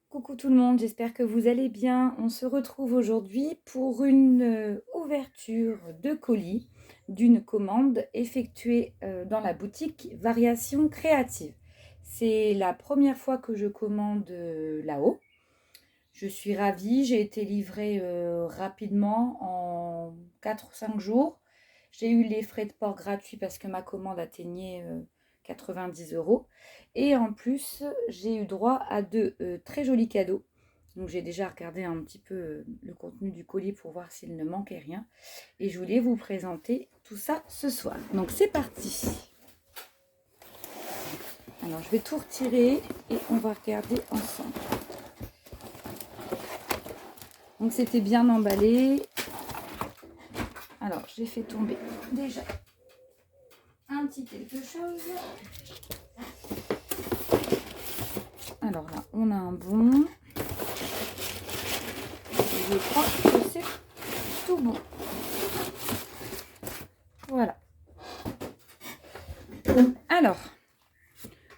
Coucou tout le monde, j'espère que vous allez bien. On se retrouve aujourd'hui pour une ouverture de colis d'une commande effectuée dans la boutique Variations Créatives. C'est la première fois que je commande là-haut. Je suis ravie, j'ai été livrée rapidement en 4 ou 5 jours. J'ai eu les frais de port gratuits parce que ma commande atteignait 90 euros. Et en plus, j'ai eu droit à de très jolis cadeaux. Donc j'ai déjà regardé un petit peu le contenu du colis pour voir s'il ne manquait rien. Et je voulais vous présenter tout ça ce soir. Donc c'est parti. Alors je vais tout retirer et on va regarder ensemble. Donc c'était bien emballé. Alors j'ai fait tomber déjà un petit quelque chose. Alors là on a un bon. Je crois que c'est tout bon. Voilà. Alors,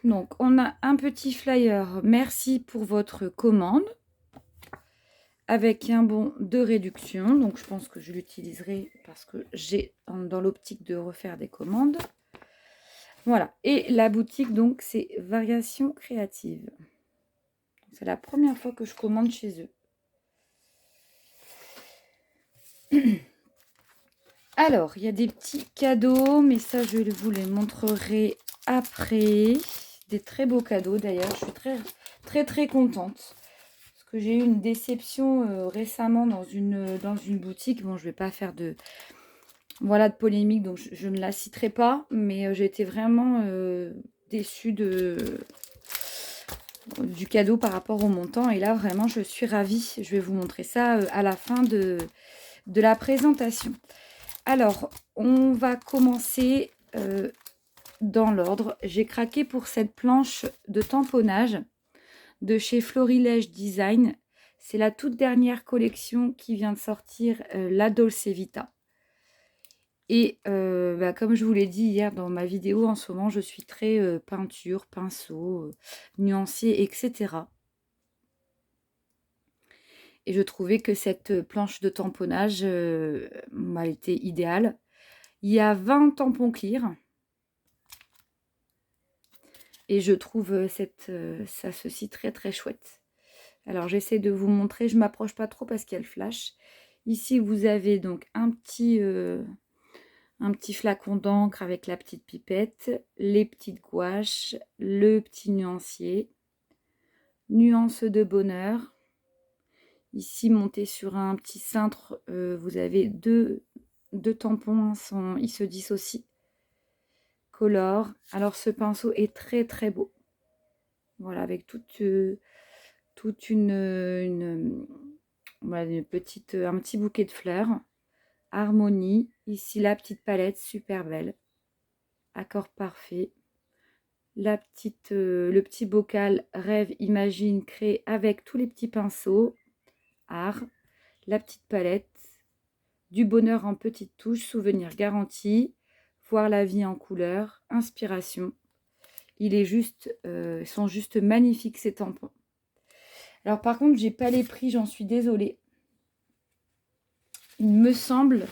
donc on a un petit flyer. Merci pour votre commande. Avec un bon de réduction. Donc je pense que je l'utiliserai parce que j'ai dans l'optique de refaire des commandes. Voilà. Et la boutique, donc, c'est Variations Créatives. C'est la première fois que je commande chez eux. Alors, il y a des petits cadeaux, mais ça, je vous les montrerai après. Des très beaux cadeaux, d'ailleurs. Je suis très contente. Parce que j'ai eu une déception récemment dans une boutique. Bon, je ne vais pas faire de polémique, donc je ne la citerai pas. Mais j'ai été vraiment déçue du cadeau par rapport au montant. Et là, vraiment, je suis ravie. Je vais vous montrer ça à la fin de la présentation. Alors, on va commencer dans l'ordre. J'ai craqué pour cette planche de tamponnage de chez Florilège Design. C'est la toute dernière collection qui vient de sortir, la Dolce Vita. Et comme je vous l'ai dit hier dans ma vidéo, en ce moment, je suis très peinture, pinceau, nuancier, etc. Et je trouvais que cette planche de tamponnage était idéale. Il y a 20 tampons clear. Et je trouve ça ceci très chouette. Alors j'essaie de vous montrer, je ne m'approche pas trop parce qu'il y a le flash. Ici vous avez donc un petit flacon d'encre avec la petite pipette, les petites gouaches, le petit nuancier, nuance de bonheur. Ici monté sur un petit cintre, vous avez deux tampons, ils se dissocient. Color. Alors ce pinceau est très beau. Voilà, avec toute une petite, un petit bouquet de fleurs. Harmonie. Ici la petite palette, super belle. Accord parfait. La petite, le petit bocal rêve, imagine, créé avec tous les petits pinceaux. Art. La petite palette. Du bonheur en petites touches, souvenir garanti. Voir la vie en couleur, inspiration. Sont juste magnifiques ces tampons. Alors par contre, j'ai pas les prix, j'en suis désolée. Il me semble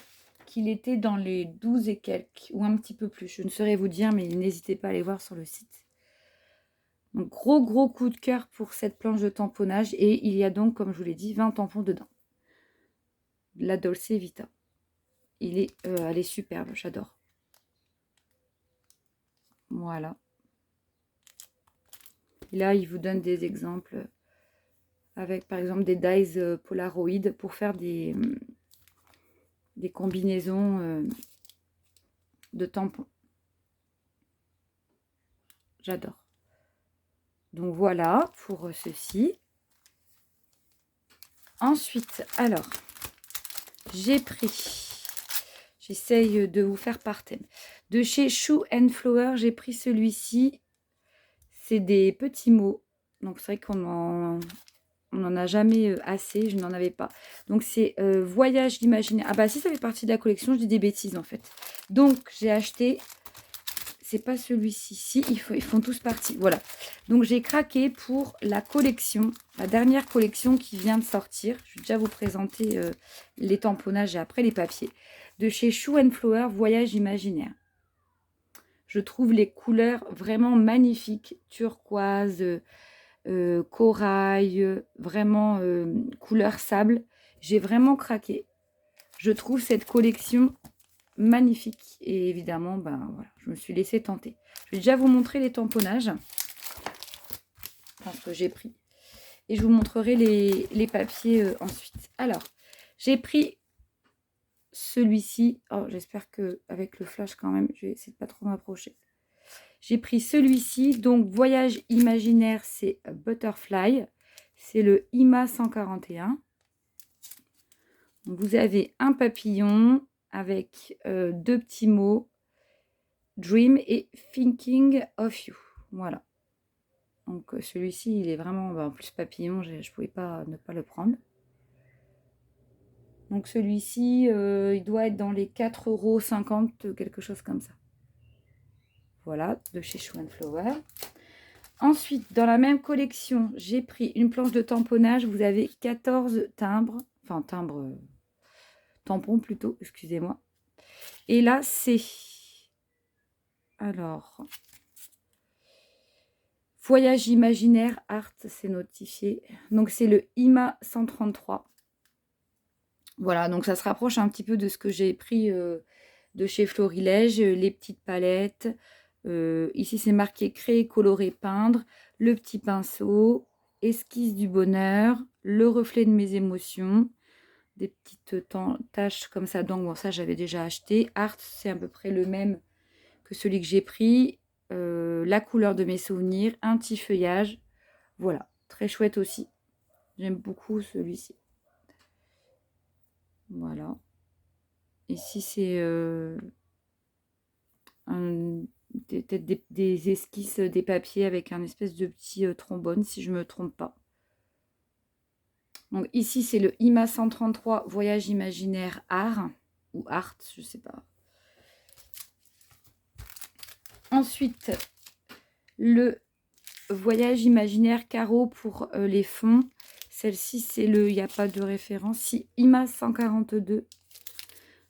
qu'il était dans les 12 et quelques, ou un petit peu plus. Je ne saurais vous dire, mais n'hésitez pas à aller voir sur le site. Donc gros coup de cœur pour cette planche de tamponnage. Et il y a donc, comme je vous l'ai dit, 20 tampons dedans. La Dolce Vita. Elle est superbe, j'adore. Voilà. Et là, il vous donne des exemples avec, par exemple, des dies Polaroid pour faire des combinaisons de tampons. J'adore. Donc voilà pour ceci. Ensuite, alors, j'ai pris, j'essaye de vous faire par thème. De chez Shoe and Flower, j'ai pris celui-ci. C'est des petits mots. Donc c'est vrai qu'on n'en a jamais assez, je n'en avais pas. Donc c'est Voyage d'imaginaire. Ah bah si, ça fait partie de la collection, je dis des bêtises en fait. Donc j'ai acheté c'est pas celui-ci. Si, ils font tous partie. Voilà. Donc, j'ai craqué pour la collection, la dernière collection qui vient de sortir. Je vais déjà vous présenter les tamponnages et après les papiers. De chez Shoe and Flower, Voyage imaginaire. Je trouve les couleurs vraiment magnifiques. Turquoise, corail, vraiment couleur sable. J'ai vraiment craqué. Je trouve cette collection magnifique. Et évidemment, ben, voilà, je me suis laissée tenter. Je vais déjà vous montrer les tamponnages. Enfin, ce que j'ai pris. Et je vous montrerai les papiers ensuite. Alors, j'ai pris celui-ci. Oh, j'espère qu'avec le flash quand même, je vais essayer de pas trop m'approcher. J'ai pris celui-ci. Donc, Voyage imaginaire, c'est Butterfly. C'est le IMA 141. Donc, vous avez un papillon avec deux petits mots. Dream et Thinking of You. Voilà. Donc, celui-ci, il est vraiment... en plus, papillon, je ne pouvais pas ne pas le prendre. Donc, celui-ci, il doit être dans les 4,50 €, quelque chose comme ça. Voilà, de chez Shoe and Flower. Ensuite, dans la même collection, j'ai pris une planche de tamponnage. Vous avez 14 timbres. Enfin, tampons plutôt, excusez-moi. Et là, c'est... Alors... Voyage imaginaire, art, c'est notifié. Donc, c'est le IMA 133. Voilà, donc ça se rapproche un petit peu de ce que j'ai pris de chez Florilège. Les petites palettes. Ici, c'est marqué créer, colorer, peindre. Le petit pinceau. Esquisse du bonheur. Le reflet de mes émotions. Des petites taches comme ça. Donc, bon, ça, j'avais déjà acheté. Art, c'est à peu près le même que celui que j'ai pris. La couleur de mes souvenirs, un petit feuillage. Voilà, très chouette aussi. J'aime beaucoup celui-ci. Voilà. Ici, c'est peut-être des esquisses, des papiers avec un espèce de petit trombone, si je ne me trompe pas. Donc ici, c'est le IMA 133 Voyage imaginaire art, ou art, je ne sais pas. Ensuite, le Voyage imaginaire carreau pour les fonds. Celle-ci, c'est le, il n'y a pas de référence, si IMA 142.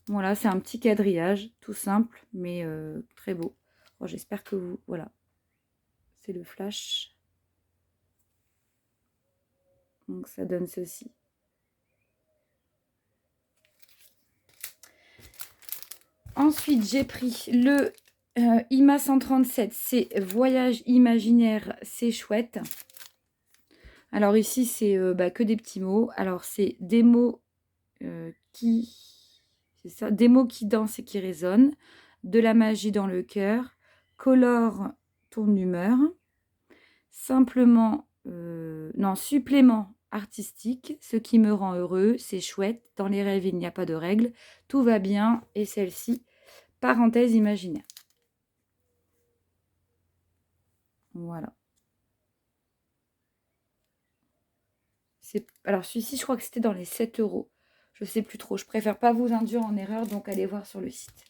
Voilà, c'est un petit quadrillage, tout simple, mais très beau. Bon, j'espère que vous... Voilà, c'est le flash. Donc, ça donne ceci. Ensuite, j'ai pris le IMA 137. C'est Voyage imaginaire, c'est chouette. Alors, ici, c'est que des petits mots. Alors, c'est des mots qui... C'est ça, des mots qui dansent et qui résonnent. De la magie dans le cœur. Colore ton humeur. Simplement... non, supplément artistique, ce qui me rend heureux, c'est chouette, dans les rêves il n'y a pas de règles, tout va bien, et celle-ci, parenthèse imaginaire. Voilà. Alors celui-ci, je crois que c'était dans les 7 €. Je ne sais plus trop, je préfère pas vous induire en erreur, donc allez voir sur le site.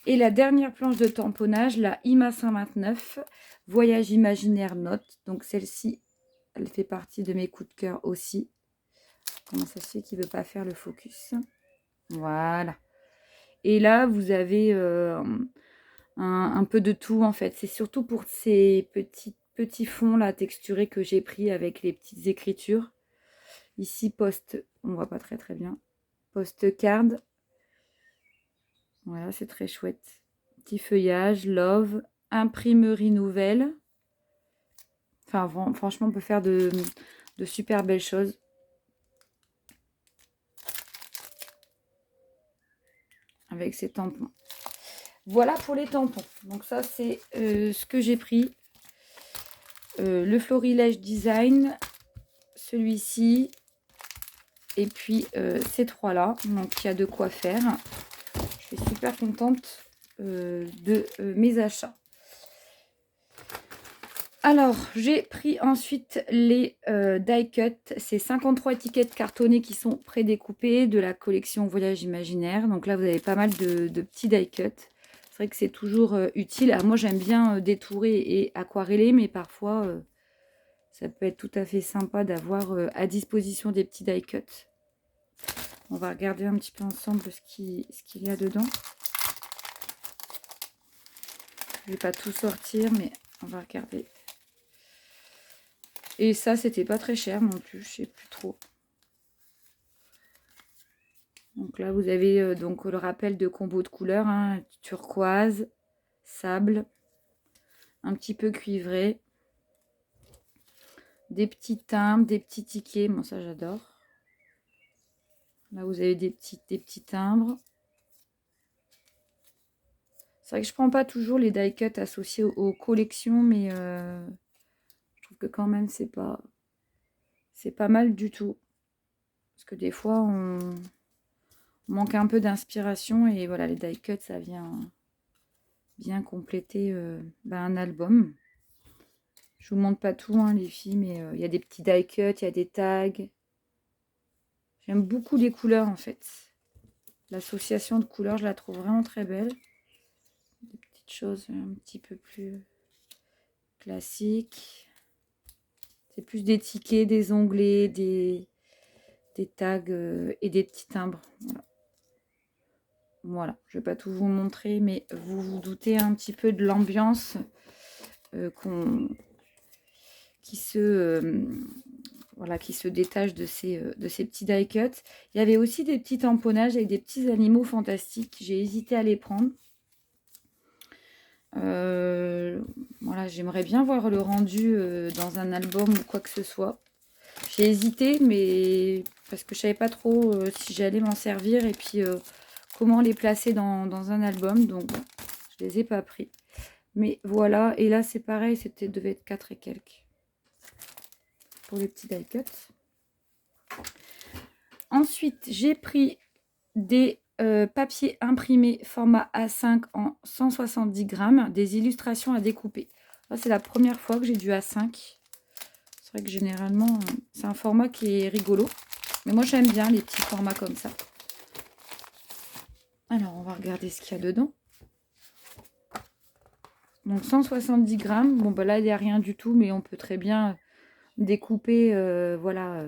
Et la dernière planche de tamponnage, la IMA 129, Voyage imaginaire note, donc celle-ci, elle fait partie de mes coups de cœur aussi. Comment ça se fait qu'il ne veut pas faire le focus? Voilà. Et là, vous avez un peu de tout, en fait. C'est surtout pour ces petits fonds là texturés que j'ai pris avec les petites écritures. Ici, post, on ne voit pas très très bien. Postcard. Voilà, c'est très chouette. Petit feuillage, love, imprimerie nouvelle. Enfin, franchement, on peut faire de super belles choses. Avec ces tampons. Voilà pour les tampons. Donc ça, c'est ce que j'ai pris. Le Florilège Design. Celui-ci. Et puis, ces trois-là. Donc, il y a de quoi faire. Je suis super contente de mes achats. Alors, j'ai pris ensuite les die cut. C'est 53 étiquettes cartonnées qui sont prédécoupées de la collection Voyage imaginaire. Donc là, vous avez pas mal de petits die cut. C'est vrai que c'est toujours utile. Alors moi, j'aime bien détourer et aquareller, mais parfois, ça peut être tout à fait sympa d'avoir à disposition des petits die cuts. On va regarder un petit peu ensemble ce qu'il y a dedans. Je ne vais pas tout sortir, mais on va regarder. Et ça, c'était pas très cher non plus, je sais plus trop. Donc là, vous avez donc le rappel de combo de couleurs, hein, turquoise, sable, un petit peu cuivré, des petits timbres, des petits tickets. Moi, ça, j'adore. Là, vous avez des petits timbres. C'est vrai que je prends pas toujours les die cuts associés aux collections, mais je trouve que quand même, c'est pas mal du tout. Parce que des fois, on manque un peu d'inspiration et voilà, les die cuts, ça vient bien compléter un album. Je vous montre pas tout, hein, les filles, mais il y a des petits die cuts, il y a des tags. J'aime beaucoup les couleurs, en fait. L'association de couleurs, je la trouve vraiment très belle. Des petites choses un petit peu plus classiques. C'est plus des tickets, des onglets, des tags et des petits timbres. Voilà, je ne vais pas tout vous montrer, mais vous vous doutez un petit peu de l'ambiance qui se détache de ces petits die cuts. Il y avait aussi des petits tamponnages avec des petits animaux fantastiques. J'ai hésité à les prendre. Voilà, j'aimerais bien voir le rendu dans un album ou quoi que ce soit. J'ai hésité, mais parce que je savais pas trop si j'allais m'en servir et puis comment les placer dans un album. Donc, bon, je les ai pas pris. Mais voilà, et là c'est pareil, devait être 4 et quelques pour les petits die cuts. Ensuite, j'ai pris des papiers imprimés format A5 en 170 grammes, des illustrations à découper. C'est la première fois que j'ai du A5. C'est vrai que généralement, c'est un format qui est rigolo. Mais moi, j'aime bien les petits formats comme ça. Alors, on va regarder ce qu'il y a dedans. Donc, 170 grammes. Bon, bah là, il n'y a rien du tout, mais on peut très bien découper, voilà,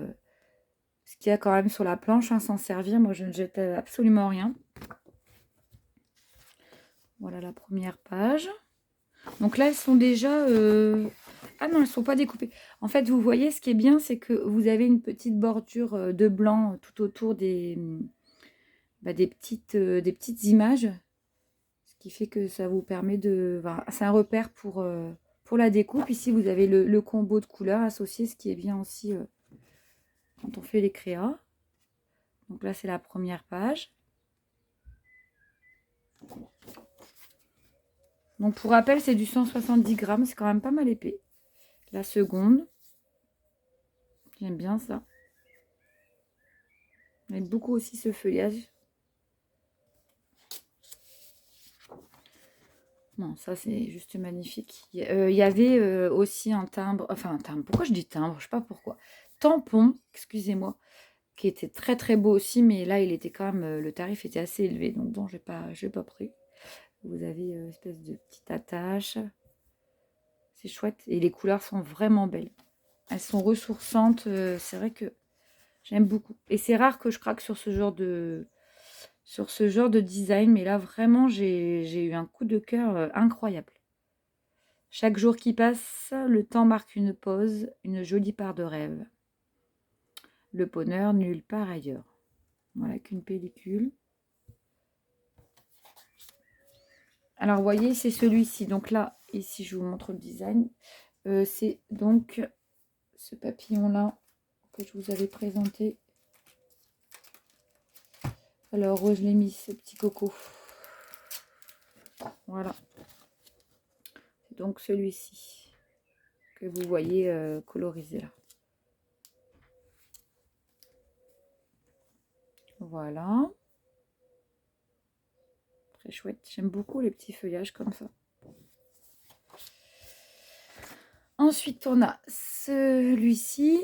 ce qu'il y a quand même sur la planche, hein, s'en servir. Moi, je ne jette absolument rien. Voilà la première page. Donc là, elles sont déjà... Ah non, elles ne sont pas découpées. En fait, vous voyez, ce qui est bien, c'est que vous avez une petite bordure de blanc tout autour des petites images. Ce qui fait que ça vous permet de... Enfin, c'est un repère pour la découpe. Ici, vous avez le combo de couleurs associé, ce qui est bien aussi quand on fait les créas. Donc là, c'est la première page. Donc pour rappel, c'est du 170 grammes. C'est quand même pas mal épais. La seconde. J'aime bien ça. J'aime beaucoup aussi ce feuillage. Non, ça c'est juste magnifique. Il y avait aussi un timbre. Enfin, un timbre. Pourquoi je dis timbre? Je sais pas pourquoi. Tampon, excusez-moi. Qui était très très beau aussi. Mais là, il était quand même... le tarif était assez élevé. Donc bon, je n'ai pas pris. Vous avez une espèce de petite attache. C'est chouette. Et les couleurs sont vraiment belles. Elles sont ressourçantes. C'est vrai que j'aime beaucoup. Et c'est rare que je craque sur ce genre de design. Mais là, vraiment, j'ai eu un coup de cœur incroyable. Chaque jour qui passe, le temps marque une pause, une jolie part de rêve. Le bonheur nulle part ailleurs. Voilà qu'une pellicule. Alors, vous voyez, c'est celui-ci. Donc là, ici, je vous montre le design. C'est donc ce papillon-là que je vous avais présenté. Alors, je l'ai mis, ce petit coco. Voilà. C'est donc celui-ci que vous voyez colorisé là. Voilà. Très chouette. J'aime beaucoup les petits feuillages comme ça. Ensuite, on a celui-ci.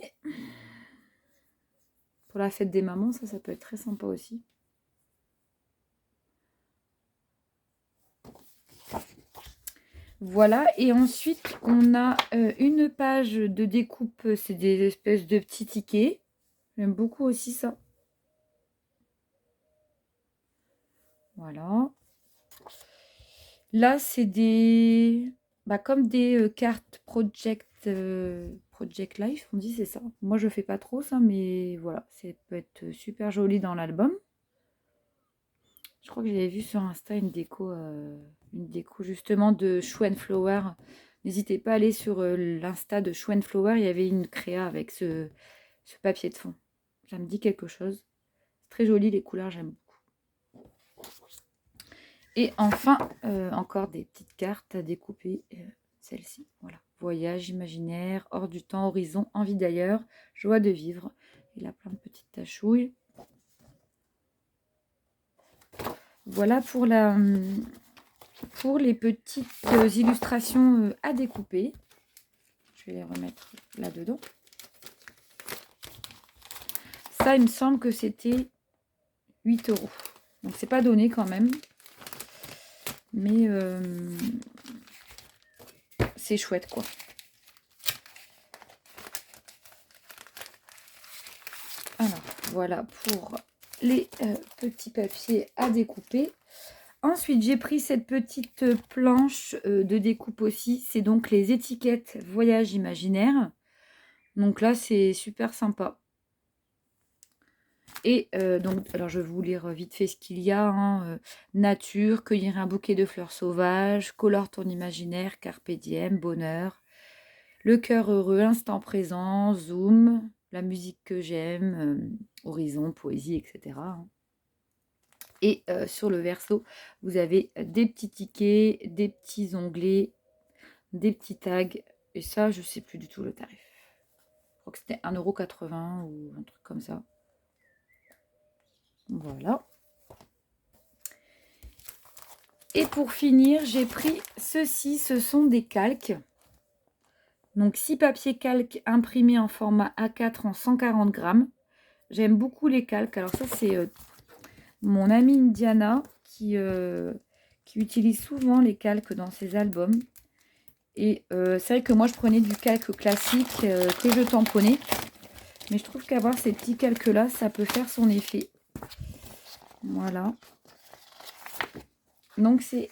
Pour la fête des mamans, ça peut être très sympa aussi. Voilà, et ensuite, on a une page de découpe, c'est des espèces de petits tickets. J'aime beaucoup aussi ça. Voilà. Là, c'est des... comme des cartes Project Life, on dit, c'est ça. Moi, je fais pas trop ça, mais voilà, ça peut être super joli dans l'album. Je crois que j'avais vu sur Insta une déco justement de Flower. N'hésitez pas à aller sur l'Insta de Flower. Il y avait une créa avec ce papier de fond. Ça me dit quelque chose. C'est très joli, les couleurs, j'aime beaucoup. Et enfin, encore des petites cartes à découper. Celle-ci, voilà. Voyage, imaginaire, hors du temps, horizon, envie d'ailleurs, joie de vivre. Il a plein de petites tachouilles. Voilà pour les petites illustrations à découper. Je vais les remettre là-dedans. Ça, il me semble que c'était 8 €. Donc, c'est pas donné quand même. Mais c'est chouette, quoi. Alors, voilà pour les petits papiers à découper. Ensuite, j'ai pris cette petite planche de découpe aussi. C'est donc les étiquettes voyage imaginaire. Donc là, c'est super sympa. Et donc, alors je vais vous lire vite fait ce qu'il y a. Hein. Nature, cueillir un bouquet de fleurs sauvages, colore ton imaginaire, carpe diem, bonheur, le cœur heureux, instant présent, zoom, la musique que j'aime, horizon, poésie, etc. Hein. Et sur le verso, vous avez des petits tickets, des petits onglets, des petits tags. Et ça, je ne sais plus du tout le tarif. Je crois que c'était 1,80 € ou un truc comme ça. Voilà. Et pour finir, j'ai pris ceci. Ce sont des calques. Donc 6 papiers calques imprimés en format A4 en 140 grammes. J'aime beaucoup les calques. Alors ça, c'est mon amie Indiana qui utilise souvent les calques dans ses albums. Et c'est vrai que moi, je prenais du calque classique que je tamponnais. Mais je trouve qu'avoir ces petits calques-là, ça peut faire son effet. Voilà. Donc, c'est...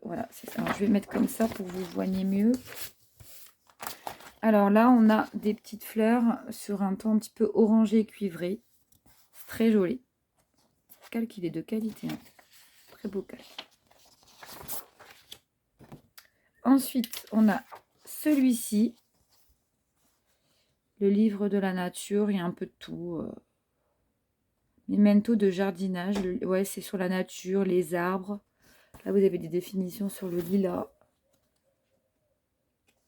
voilà, c'est ça. Alors, je vais mettre comme ça pour que vous voyez mieux. Alors là, on a des petites fleurs sur un ton un petit peu orangé cuivré. C'est très joli. Le calque, il est de qualité. Hein. Très beau calque. Ensuite, on a celui-ci. Le livre de la nature. Il y a un peu de tout. Memento de jardinage. Ouais, c'est sur la nature, les arbres. Là, vous avez des définitions sur le lilas.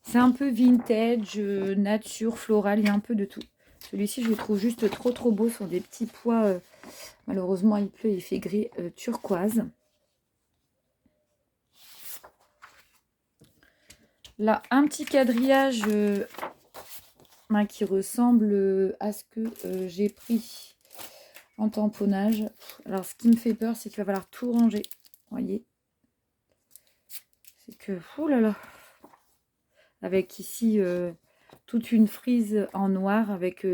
C'est un peu vintage, nature, floral, il y a un peu de tout. Celui-ci, je le trouve juste trop beau sur des petits pois. Malheureusement, il pleut, il fait gris turquoise. Là, un petit quadrillage qui ressemble à ce que j'ai pris en tamponnage. Alors, ce qui me fait peur, c'est qu'il va falloir tout ranger. Vous voyez? C'est que, oh là là, avec ici toute une frise en noir avec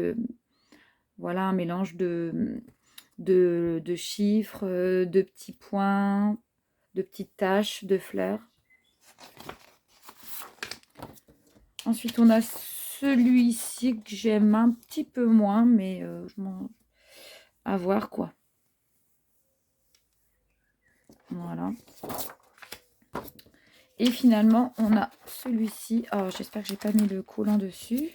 voilà un mélange de chiffres, de petits points, de petites taches de fleurs. Ensuite, on a celui-ci que j'aime un petit peu moins, mais je m'en... à voir quoi. Voilà. Et finalement, on a celui-ci. Oh, j'espère que j'ai pas mis le collant dessus.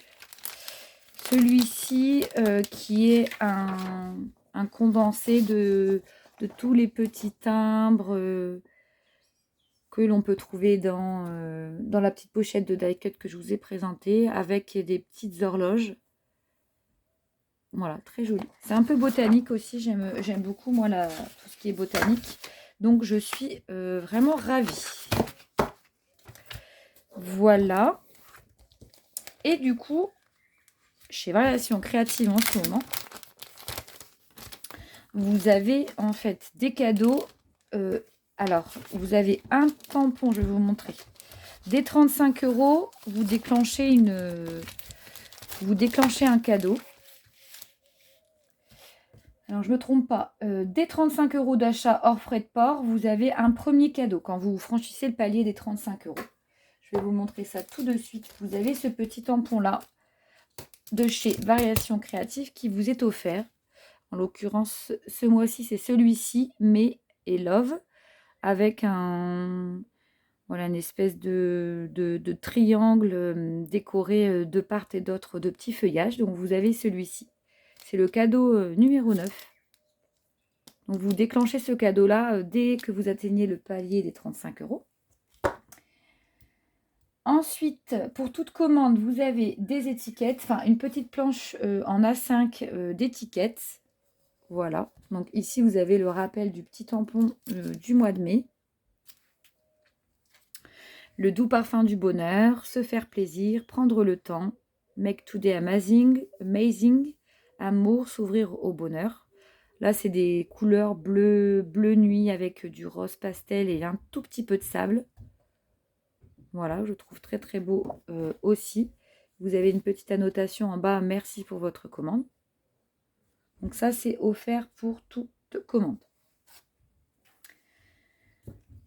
Celui-ci qui est un condensé de tous les petits timbres que l'on peut trouver dans la petite pochette de die cut que je vous ai présentée, avec des petites horloges. Voilà, très joli. C'est un peu botanique aussi, j'aime beaucoup moi tout ce qui est botanique. Donc je suis vraiment ravie. Voilà. Et du coup, chez Variation Créative en ce moment, vous avez en fait des cadeaux. Alors, vous avez un tampon, je vais vous montrer. Dès 35 €, vous déclenchez un cadeau. Alors, je ne me trompe pas. Dès 35 € d'achat hors frais de port, vous avez un premier cadeau quand vous franchissez le palier des 35 €. Je vais vous montrer ça tout de suite. Vous avez ce petit tampon-là de chez Variations Créatives qui vous est offert. En l'occurrence, ce mois-ci, c'est celui-ci, May et Love, avec une espèce de triangle décoré de part et d'autre de petits feuillages. Donc, vous avez celui-ci. C'est le cadeau numéro 9. Donc, vous déclenchez ce cadeau-là dès que vous atteignez le palier des 35 €. Ensuite, pour toute commande, vous avez des étiquettes, enfin une petite planche en A5 d'étiquettes. Voilà. Donc ici, vous avez le rappel du petit tampon du mois de mai. Le doux parfum du bonheur, se faire plaisir, prendre le temps, make today amazing, amour, s'ouvrir au bonheur. Là, c'est des couleurs bleu nuit avec du rose pastel et un tout petit peu de sable. Voilà, je trouve très très beau aussi. Vous avez une petite annotation en bas, merci pour votre commande. Donc ça, c'est offert pour toute commande.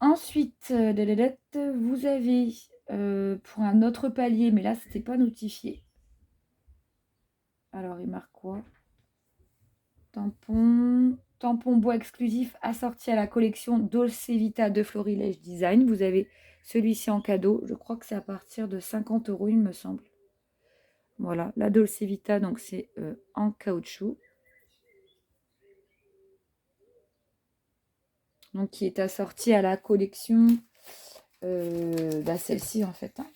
Ensuite, vous avez pour un autre palier, mais là, c'était pas notifié. Alors, il marque quoi? Tampon bois exclusif assorti à la collection Dolce Vita de Florilège Design. Vous avez celui-ci en cadeau. Je crois que c'est à partir de 50 €, il me semble. Voilà, la Dolce Vita, donc c'est en caoutchouc. Donc qui est assorti à la collection, celle-ci en fait. Hein.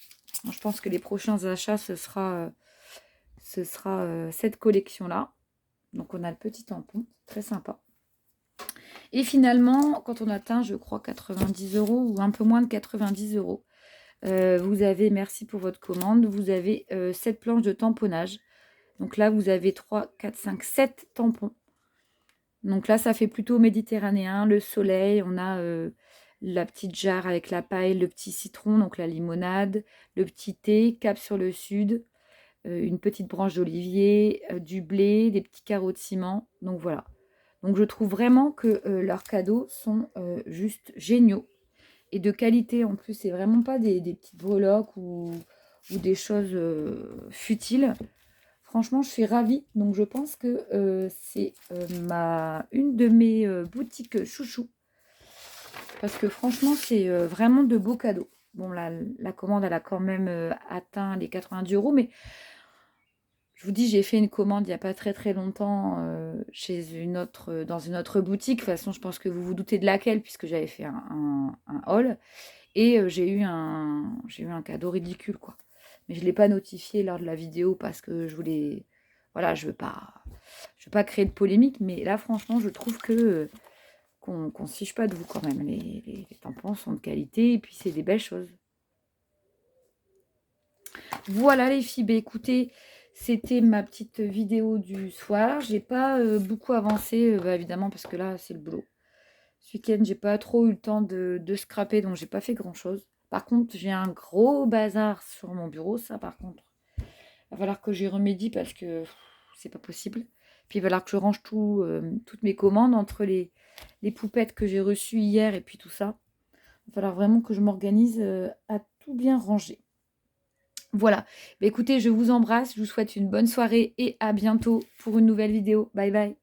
Je pense que les prochains achats, ce sera cette collection-là. Donc on a le petit tampon, très sympa. Et finalement, quand on atteint, je crois, 90 € ou un peu moins de 90 €, vous avez, merci pour votre commande, vous avez cette planche de tamponnage. Donc là, vous avez 3, 4, 5, 7 tampons. Donc là, ça fait plutôt méditerranéen, le soleil, on a la petite jarre avec la paille, le petit citron, donc la limonade, le petit thé, cap sur le sud, une petite branche d'olivier, du blé, des petits carreaux de ciment. Donc voilà. Donc je trouve vraiment que leurs cadeaux sont juste géniaux et de qualité en plus. C'est vraiment pas des petites breloques ou des choses futiles. Franchement, je suis ravie. Donc, je pense que c'est une de mes boutiques chouchou. Parce que franchement, c'est vraiment de beaux cadeaux. Bon, la commande, elle a quand même atteint les 90 €. Mais je vous dis, j'ai fait une commande il n'y a pas très très longtemps dans une autre boutique. De toute façon, je pense que vous vous doutez de laquelle, puisque j'avais fait un haul. Et j'ai eu un cadeau ridicule, quoi. Mais je ne l'ai pas notifié lors de la vidéo parce que je voulais... Voilà, je veux pas créer de polémique. Mais là, franchement, je trouve que qu'on ne se fiche pas de vous quand même. Les tampons sont de qualité et puis c'est des belles choses. Voilà les filles. Écoutez, c'était ma petite vidéo du soir. J'ai pas beaucoup avancé, évidemment, parce que là, c'est le boulot. Ce week-end, j'ai pas trop eu le temps de scraper, donc j'ai pas fait grand-chose. Par contre, j'ai un gros bazar sur mon bureau. Ça, par contre, il va falloir que j'y remédie parce que c'est pas possible. Puis il va falloir que je range toutes mes commandes entre les poupettes que j'ai reçues hier et puis tout ça. Il va falloir vraiment que je m'organise à tout bien ranger. Voilà. Écoutez, je vous embrasse. Je vous souhaite une bonne soirée et à bientôt pour une nouvelle vidéo. Bye bye.